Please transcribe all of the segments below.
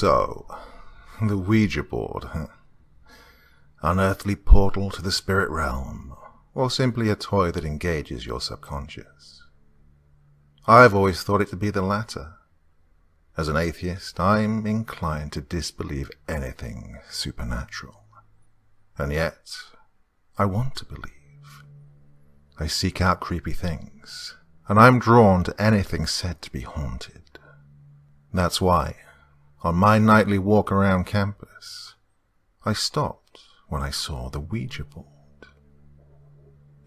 So, the Ouija board, huh? Unearthly portal to the spirit realm, or simply a toy that engages your subconscious? I've always thought it to be the latter. As an atheist, I'm inclined to disbelieve anything supernatural. And yet, I want to believe. I seek out creepy things, and I'm drawn to anything said to be haunted. That's why, on my nightly walk around campus, I stopped when I saw the Ouija board.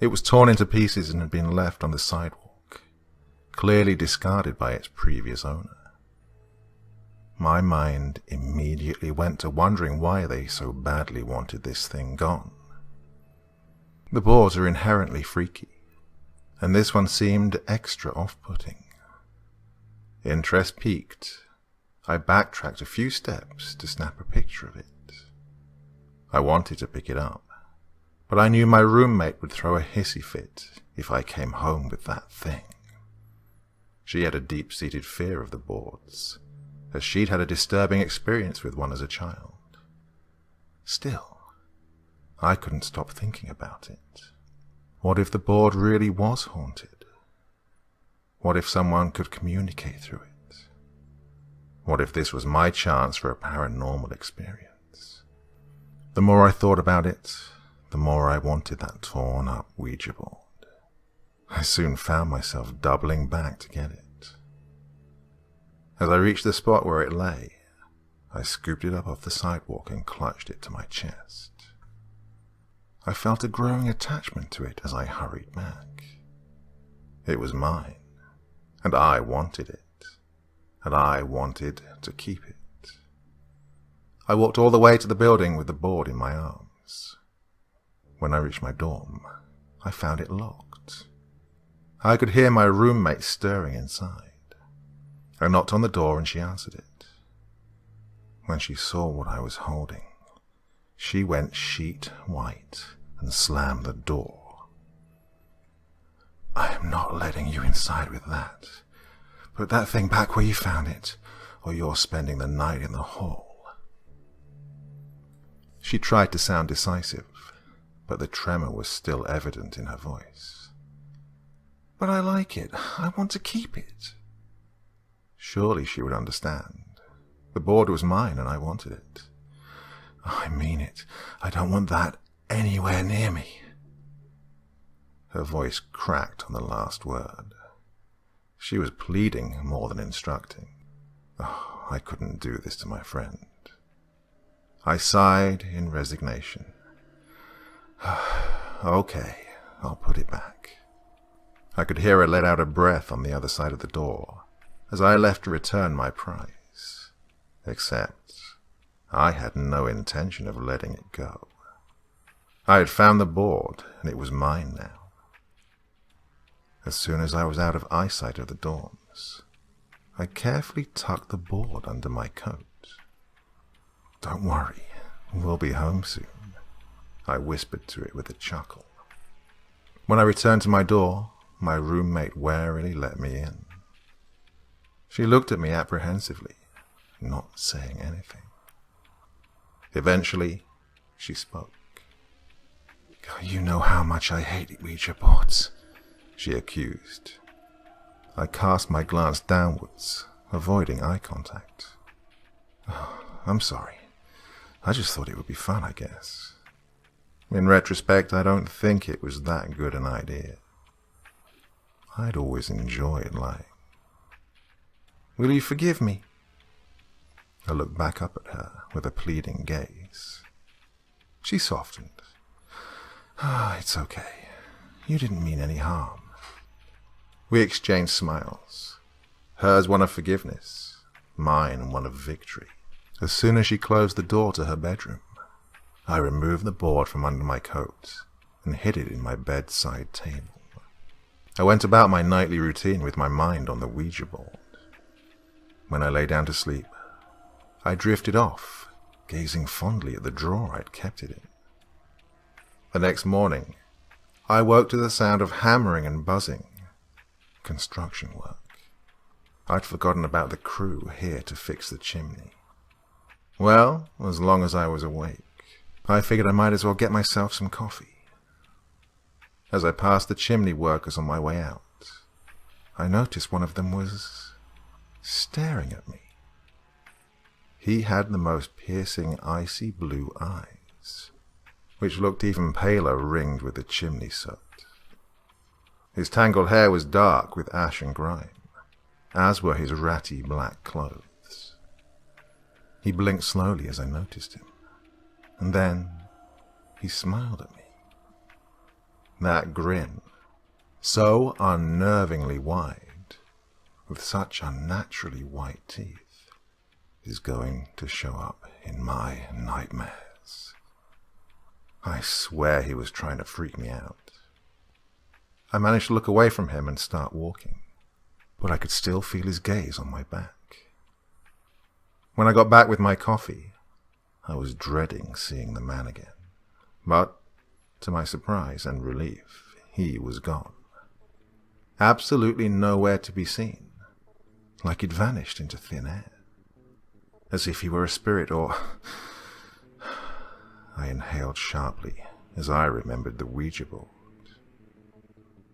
It was torn into pieces and had been left on the sidewalk, clearly discarded by its previous owner. My mind immediately went to wondering why they so badly wanted this thing gone. The boards are inherently freaky, and this one seemed extra off-putting. Interest piqued, I backtracked a few steps to snap a picture of it. I wanted to pick it up, but I knew my roommate would throw a hissy fit if I came home with that thing. She had a deep-seated fear of the boards, as she'd had a disturbing experience with one as a child. Still, I couldn't stop thinking about it. What if the board really was haunted? What if someone could communicate through it? What if this was my chance for a paranormal experience? The more I thought about it, the more I wanted that torn-up Ouija board. I soon found myself doubling back to get it. As I reached the spot where it lay, I scooped it up off the sidewalk and clutched it to my chest. I felt a growing attachment to it as I hurried back. It was mine, and I wanted it, and I wanted to keep it. I walked all the way to the building with the board in my arms. When I reached my dorm, I found it locked. I could hear my roommate stirring inside. I knocked on the door and she answered it. When she saw what I was holding, she went sheet white and slammed the door. "I am not letting you inside with that. Put that thing back where you found it, or you're spending the night in the hall." She tried to sound decisive, but the tremor was still evident in her voice. "But I like it. I want to keep it." Surely she would understand. The board was mine and I wanted it. "I mean it. I don't want that anywhere near me." Her voice cracked on the last word. She was pleading more than instructing. Oh, I couldn't do this to my friend. I sighed in resignation. "Okay, I'll put it back." I could hear her let out a breath on the other side of the door as I left to return my prize. Except, I had no intention of letting it go. I had found the board, and it was mine now. As soon as I was out of eyesight of the dorms, I carefully tucked the board under my coat. "Don't worry, we'll be home soon," I whispered to it with a chuckle. When I returned to my door, my roommate warily let me in. She looked at me apprehensively, not saying anything. Eventually, she spoke. "You know how much I hate Ouija boards," she accused. I cast my glance downwards, avoiding eye contact. "Oh, I'm sorry. I just thought it would be fun, I guess. In retrospect, I don't think it was that good an idea. I'd always enjoyed lying. Will you forgive me?" I looked back up at her with a pleading gaze. She softened. It's okay. You didn't mean any harm." We exchanged smiles. Hers one of forgiveness, mine one of victory. As soon as she closed the door to her bedroom, I removed the board from under my coat and hid it in my bedside table. I went about my nightly routine with my mind on the Ouija board. When I lay down to sleep, I drifted off, gazing fondly at the drawer I'd kept it in. The next morning, I woke to the sound of hammering and buzzing. Construction work. I'd forgotten about the crew here to fix the chimney. Well, as long as I was awake, I figured I might as well get myself some coffee. As I passed the chimney workers on my way out, I noticed one of them was staring at me. He had the most piercing, icy blue eyes, which looked even paler ringed with the chimney soot. His tangled hair was dark with ash and grime, as were his ratty black clothes. He blinked slowly as I noticed him, and then he smiled at me. That grin, so unnervingly wide, with such unnaturally white teeth, is going to show up in my nightmares. I swear he was trying to freak me out. I managed to look away from him and start walking, but I could still feel his gaze on my back. When I got back with my coffee, I was dreading seeing the man again. But, to my surprise and relief, he was gone. Absolutely nowhere to be seen, like he'd vanished into thin air. As if he were a spirit or... I inhaled sharply as I remembered the Ouija board.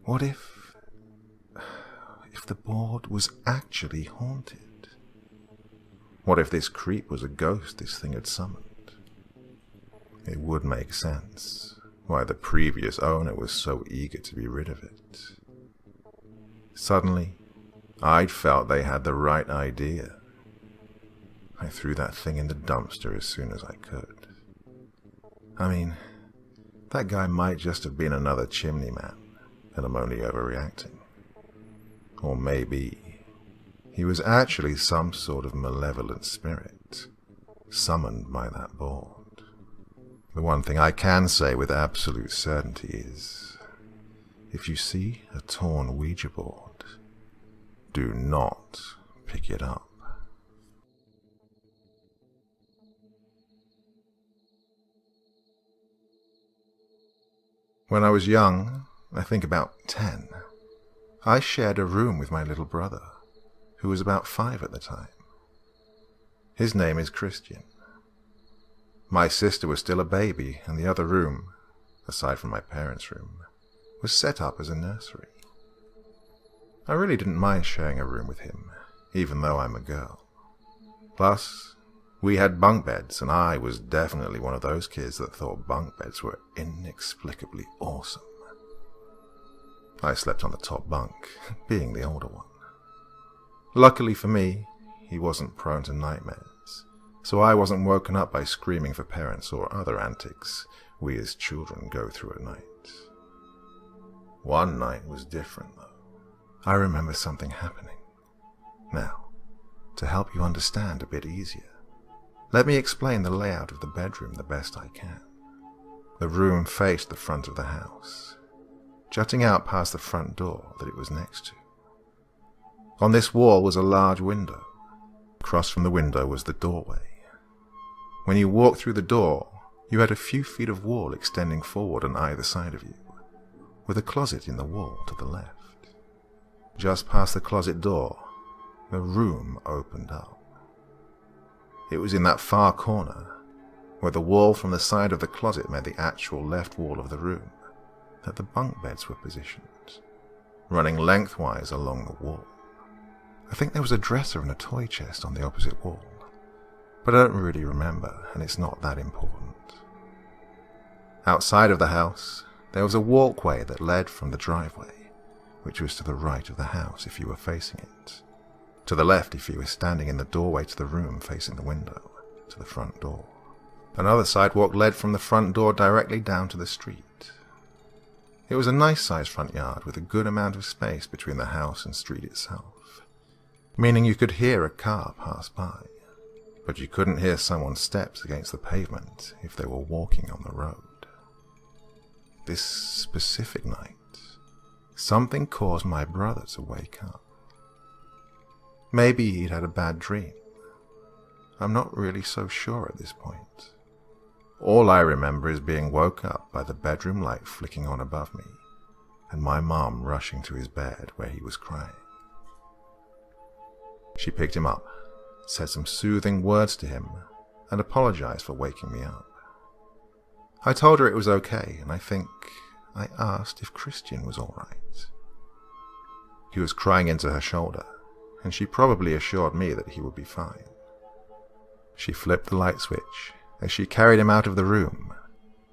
What if the board was actually haunted? What if this creep was a ghost this thing had summoned? It would make sense why the previous owner was so eager to be rid of it. Suddenly, I'd felt they had the right idea. I threw that thing in the dumpster as soon as I could. I mean, that guy might just have been another Chimney Man, and I'm only overreacting. Or maybe he was actually some sort of malevolent spirit, summoned by that board. The one thing I can say with absolute certainty is, if you see a torn Ouija board, do not pick it up. When I was young, I think about 10, I shared a room with my little brother, who was about 5 at the time. His name is Christian. My sister was still a baby, and the other room, aside from my parents' room, was set up as a nursery. I really didn't mind sharing a room with him, even though I'm a girl. Plus, we had bunk beds, and I was definitely one of those kids that thought bunk beds were inexplicably awesome. I slept on the top bunk, being the older one. Luckily for me, he wasn't prone to nightmares, so I wasn't woken up by screaming for parents or other antics we as children go through at night. One night was different, though. I remember something happening. Now, to help you understand a bit easier, let me explain the layout of the bedroom the best I can. The room faced the front of the house, jutting out past the front door that it was next to. On this wall was a large window. Across from the window was the doorway. When you walked through the door, you had a few feet of wall extending forward on either side of you, with a closet in the wall to the left. Just past the closet door, the room opened up. It was in that far corner, where the wall from the side of the closet met the actual left wall of the room, that the bunk beds were positioned, running lengthwise along the wall. I think there was a dresser and a toy chest on the opposite wall, but I don't really remember, and it's not that important. Outside of the house, there was a walkway that led from the driveway, which was to the right of the house if you were facing it, to the left if you were standing in the doorway to the room facing the window, to the front door. Another sidewalk led from the front door directly down to the street. It was a nice-sized front yard with a good amount of space between the house and street itself, meaning you could hear a car pass by, but you couldn't hear someone's steps against the pavement if they were walking on the road. This specific night, something caused my brother to wake up. Maybe he'd had a bad dream. I'm not really so sure at this point. All I remember is being woke up by the bedroom light flicking on above me, and my mom rushing to his bed where he was crying. She picked him up, said some soothing words to him, and apologized for waking me up. I told her it was okay, and I think I asked if Christian was all right. He was crying into her shoulder, and she probably assured me that he would be fine. She flipped the light switch as she carried him out of the room,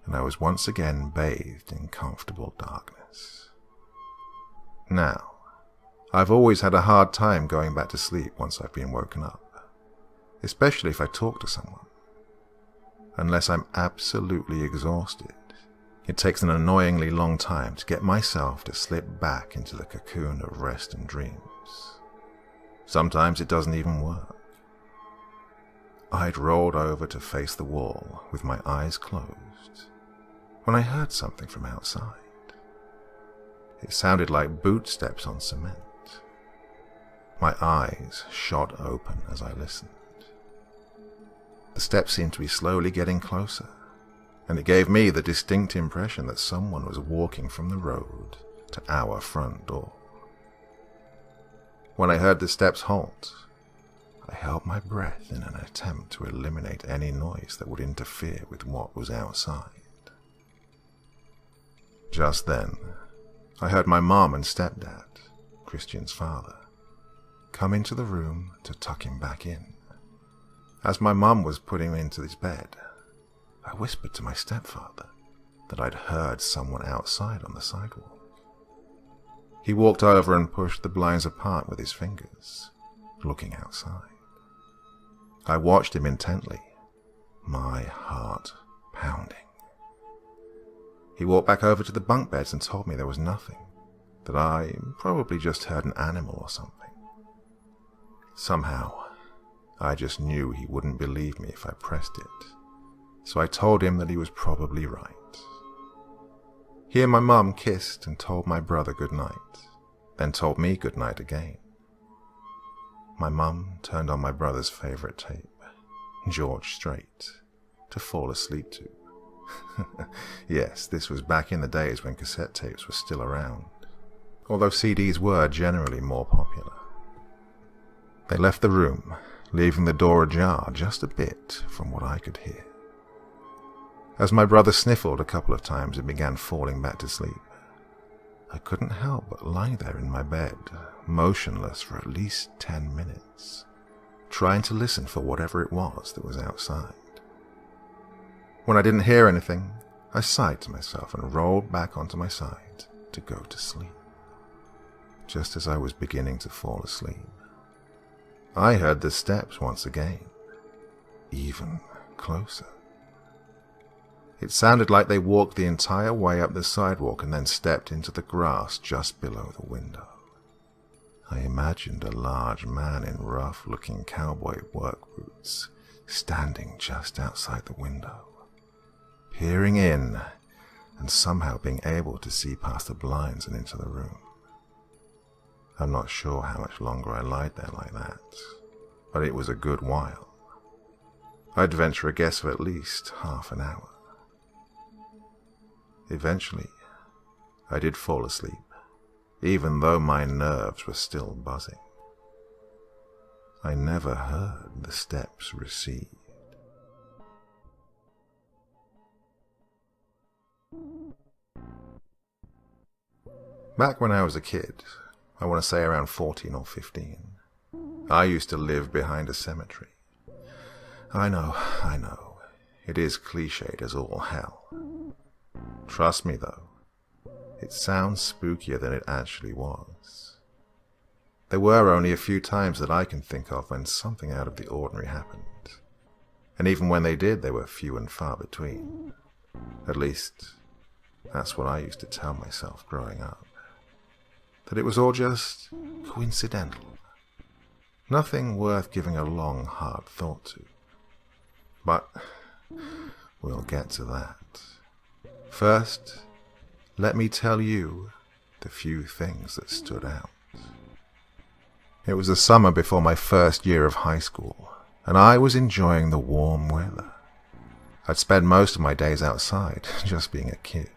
and I was once again bathed in comfortable darkness. Now, I've always had a hard time going back to sleep once I've been woken up, especially if I talk to someone. Unless I'm absolutely exhausted, it takes an annoyingly long time to get myself to slip back into the cocoon of rest and dreams. Sometimes it doesn't even work. I'd rolled over to face the wall with my eyes closed when I heard something from outside. It sounded like boot steps on cement. My eyes shot open as I listened. The steps seemed to be slowly getting closer, and it gave me the distinct impression that someone was walking from the road to our front door. When I heard the steps halt, I held my breath in an attempt to eliminate any noise that would interfere with what was outside. Just then, I heard my mom and stepdad, Christian's father, come into the room to tuck him back in. As my mum was putting him into his bed, I whispered to my stepfather that I'd heard someone outside on the sidewalk. He walked over and pushed the blinds apart with his fingers, looking outside. I watched him intently, my heart pounding. He walked back over to the bunk beds and told me there was nothing, that I probably just heard an animal or something. Somehow, I just knew he wouldn't believe me if I pressed it, so I told him that he was probably right. He and my mum kissed and told my brother good night, then told me good night again. My mum turned on my brother's favourite tape, George Strait, to fall asleep to. Yes, this was back in the days when cassette tapes were still around, although CDs were generally more popular. They left the room, leaving the door ajar just a bit from what I could hear. As my brother sniffled a couple of times and began falling back to sleep, I couldn't help but lie there in my bed, motionless for at least 10 minutes, trying to listen for whatever it was that was outside. When I didn't hear anything, I sighed to myself and rolled back onto my side to go to sleep. Just as I was beginning to fall asleep, I heard the steps once again, even closer. It sounded like they walked the entire way up the sidewalk and then stepped into the grass just below the window. I imagined a large man in rough-looking cowboy work boots standing just outside the window, peering in and somehow being able to see past the blinds and into the room. I'm not sure how much longer I lied there like that, but it was a good while. I'd venture a guess of at least half an hour. Eventually, I did fall asleep, even though my nerves were still buzzing. I never heard the steps recede. Back when I was a kid, I want to say around 14 or 15, I used to live behind a cemetery. I know, it is cliched as all hell. Trust me though, it sounds spookier than it actually was. There were only a few times that I can think of when something out of the ordinary happened, and even when they did, they were few and far between. At least, that's what I used to tell myself growing up. That it was all just coincidental. Nothing worth giving a long, hard thought to. But we'll get to that. First, let me tell you the few things that stood out. It was the summer before my first year of high school, and I was enjoying the warm weather. I'd spend most of my days outside, just being a kid.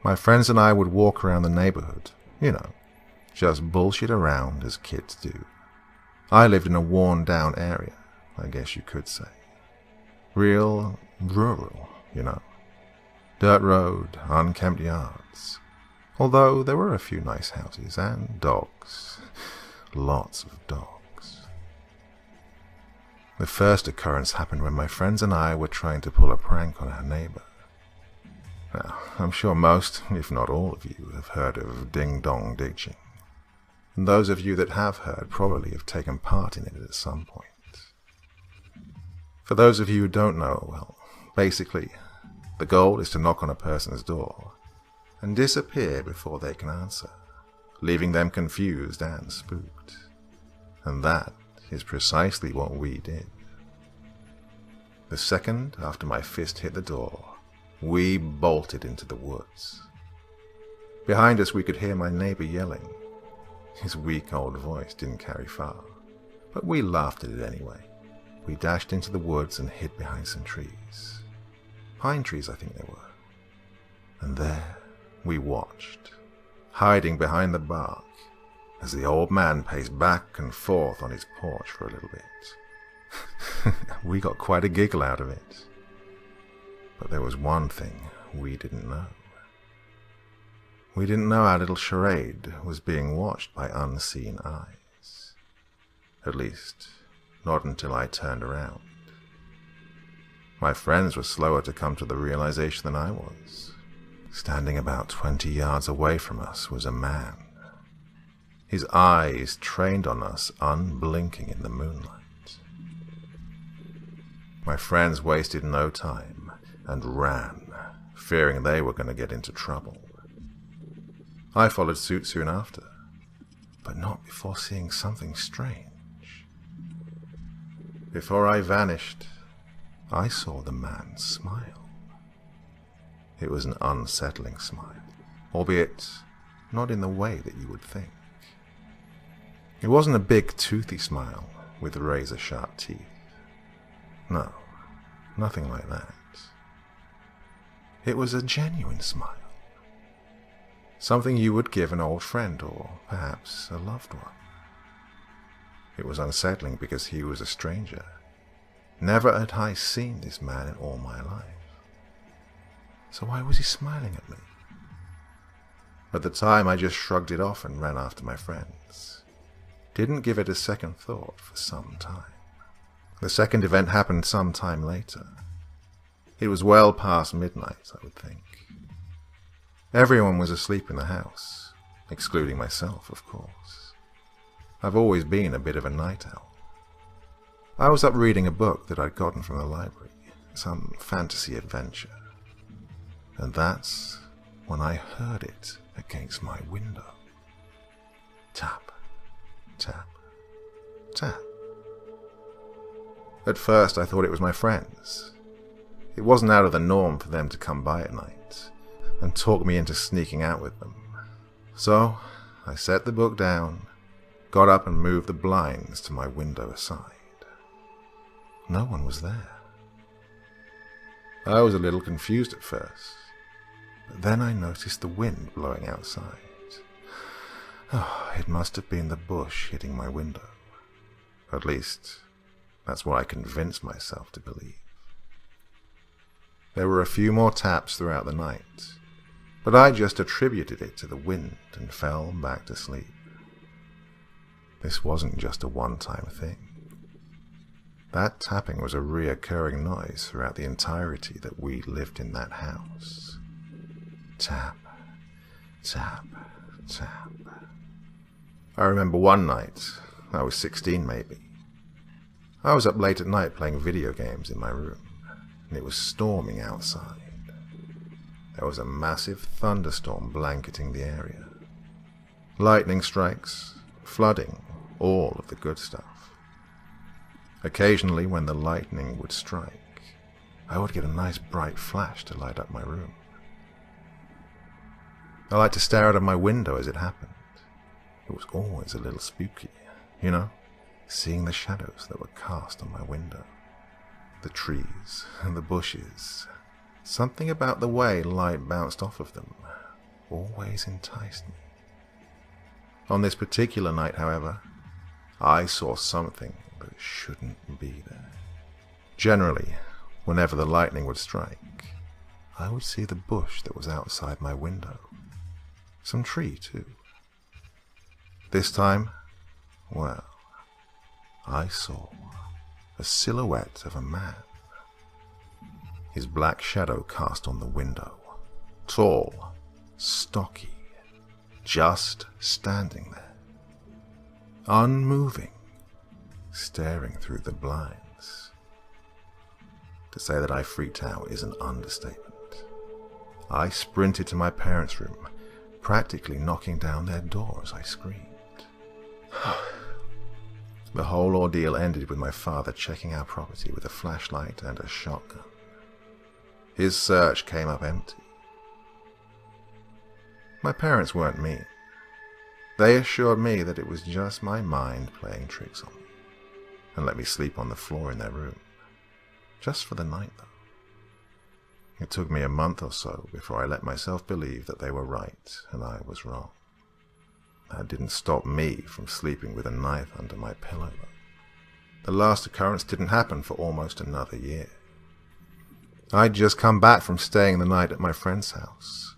My friends and I would walk around the neighborhood, just bullshit around as kids do. I lived in a worn-down area, I guess you could say. Real rural, you know. Dirt road, unkempt yards. Although there were a few nice houses and dogs. Lots of dogs. The first occurrence happened when my friends and I were trying to pull a prank on our neighbor. Now, I'm sure most, if not all of you, have heard of ding-dong ditching. And those of you that have heard probably have taken part in it at some point. For those of you who don't know, well, basically, the goal is to knock on a person's door and disappear before they can answer, leaving them confused and spooked. And that is precisely what we did. The second after my fist hit the door, we bolted into the woods. Behind us we could hear my neighbor yelling. His weak old voice didn't carry far, but we laughed at it anyway. We dashed into the woods and hid behind some trees. Pine trees, I think they were. And there we watched, hiding behind the bark, as the old man paced back and forth on his porch for a little bit. We got quite a giggle out of it. But there was one thing we didn't know. We didn't know our little charade was being watched by unseen eyes. At least, not until I turned around. My friends were slower to come to the realization than I was. Standing about 20 yards away from us was a man. His eyes trained on us, unblinking in the moonlight. My friends wasted no time and ran, fearing they were going to get into trouble. I followed suit soon after, but not before seeing something strange. Before I vanished, I saw the man smile. It was an unsettling smile, albeit not in the way that you would think. It wasn't a big toothy smile with razor-sharp teeth. No, nothing like that. It was a genuine smile. Something you would give an old friend or perhaps a loved one. It was unsettling because he was a stranger. Never had I seen this man in all my life. So why was he smiling at me? At the time, I just shrugged it off and ran after my friends. Didn't give it a second thought for some time. The second event happened some time later. It was well past midnight, I would think. Everyone was asleep in the house, excluding myself, of course. I've always been a bit of a night owl. I was up reading a book that I'd gotten from the library, some fantasy adventure. And that's when I heard it against my window. Tap, tap, tap. At first I thought it was my friends. It wasn't out of the norm for them to come by at night and talk me into sneaking out with them. So I set the book down, got up and moved the blinds to my window aside. No one was there. I was a little confused at first, but then I noticed the wind blowing outside. Oh, it must have been the bush hitting my window. At least, that's what I convinced myself to believe. There were a few more taps throughout the night, but I just attributed it to the wind and fell back to sleep. This wasn't just a one-time thing. That tapping was a reoccurring noise throughout the entirety that we lived in that house. Tap, tap, tap. I remember one night, I was 16 maybe. I was up late at night playing video games in my room, and it was storming outside. There was a massive thunderstorm blanketing the area. Lightning strikes, flooding, all of the good stuff. Occasionally, when the lightning would strike, I would get a nice bright flash to light up my room. I liked to stare out of my window as it happened. It was always a little spooky, you know, seeing the shadows that were cast on my window. The trees and the bushes. Something about the way light bounced off of them always enticed me. On this particular night, however, I saw something that shouldn't be there. Generally, Whenever the lightning would strike, I would see the bush that was outside my window. Some tree, too. This time, well, I saw a silhouette of a man. His black shadow cast on the window. Tall, stocky, just standing there. Unmoving, staring through the blinds. To say that I freaked out is an understatement. I sprinted to my parents' room, practically knocking down their door as I screamed. The whole ordeal ended with my father checking our property with a flashlight and a shotgun. His search came up empty. My parents weren't mean. They assured me that it was just my mind playing tricks on me, and let me sleep on the floor in their room. Just for the night, though. It took me a month or so before I let myself believe that they were right and I was wrong. That didn't stop me from sleeping with a knife under my pillow, though. The last occurrence didn't happen for almost another year. I'd just come back from staying the night at my friend's house,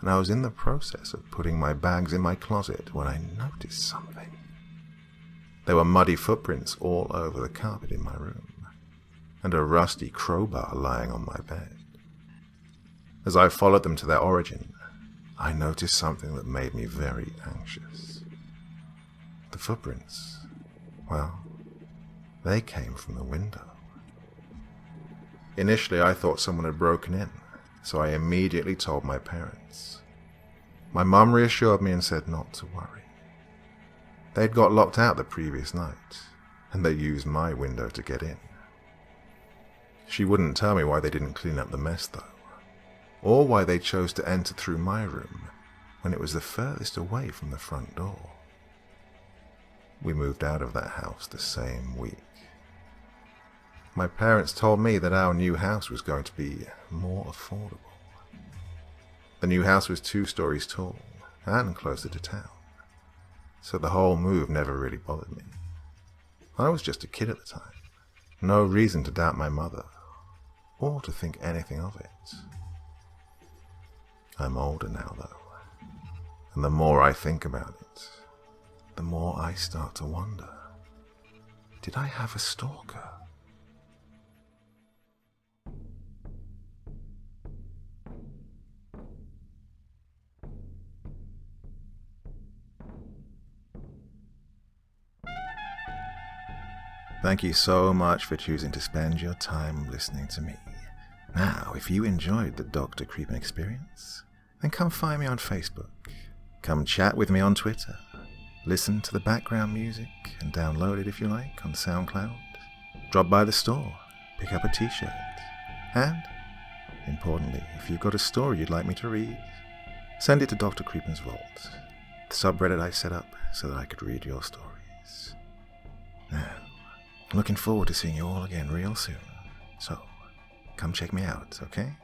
and I was in the process of putting my bags in my closet when I noticed something. There were muddy footprints all over the carpet in my room, and a rusty crowbar lying on my bed. As I followed them to their origin, I noticed something that made me very anxious. The footprints, well, they came from the window. Initially, I thought someone had broken in, so I immediately told my parents. My mum reassured me and said not to worry. They'd got locked out the previous night, and they used my window to get in. She wouldn't tell me why they didn't clean up the mess, though, or why they chose to enter through my room when it was the furthest away from the front door. We moved out of that house the same week. My parents told me that our new house was going to be more affordable. The new house was 2 stories tall and closer to town, so the whole move never really bothered me. I was just a kid at the time, no reason to doubt my mother or to think anything of it. I'm older now, though, and the more I think about it, the more I start to wonder, did I have a stalker? Thank you so much for choosing to spend your time listening to me. Now, if you enjoyed the Dr. Creepen experience, then come find me on Facebook. Come chat with me on Twitter. Listen to the background music and download it if you like on SoundCloud. Drop by the store, pick up a t-shirt. And, importantly, if you've got a story you'd like me to read, send it to Dr. Creepen's Vault, the subreddit I set up so that I could read your stories. Now, looking forward to seeing you all again real soon. So, come check me out, okay?